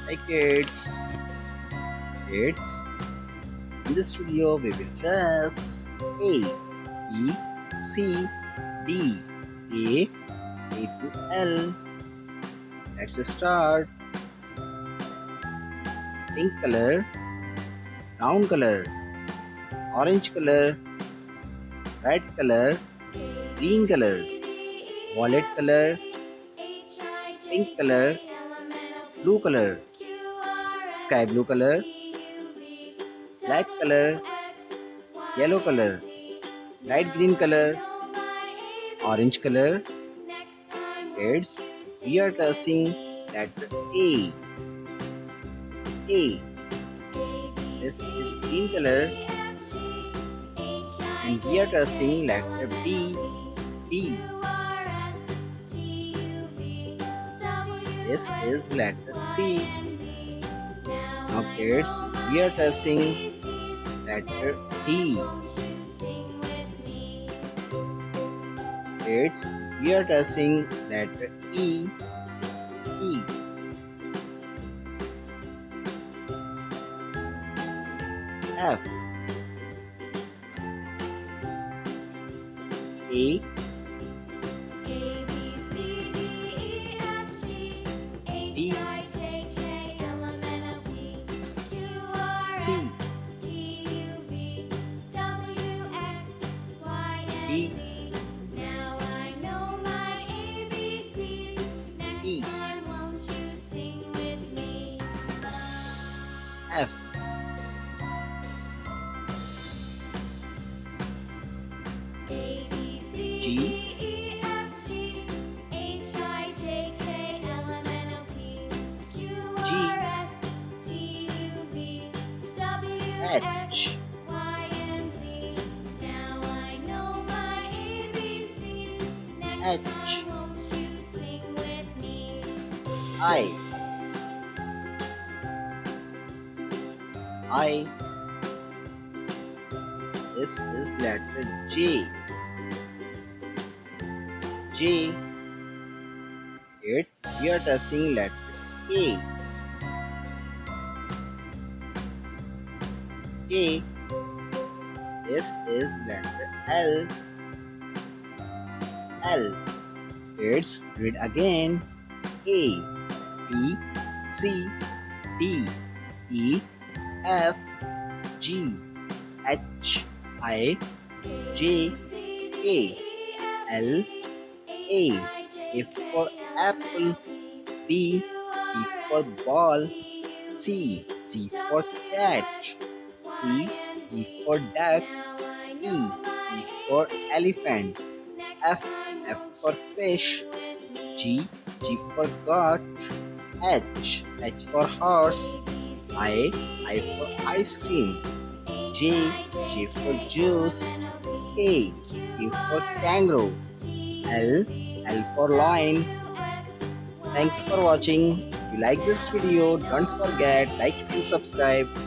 Hi kids. Kids, in this video we will trace A, B, C, D, A to L. Let's start. Pink color, brown color, orange color, red color, green color, violet color, pink color, blue color, sky blue color, black color, yellow color, light green color, orange color. Kids, we are tracing letter A. A. This is green color, and we are tracing letter B. B. This is letter C. Now kids, we are tracing letter D. Kids, we are tracing letter E. E. F. A. D. C. D. E. F. G. H. H. I. This is letter J. J. It's we are tracing letter A. A. This is letter L. L. Let's read again. A, B, C, D, E, F, G, H, I, J, K, L, A. A for apple. B for ball. C for cat. D for duck. E for elephant. F for fish. G for goat. H for horse. I for ice cream. J for juice. K for kangaroo. L for lion. Thanks for watching. If you like this video, don't forget like and subscribe.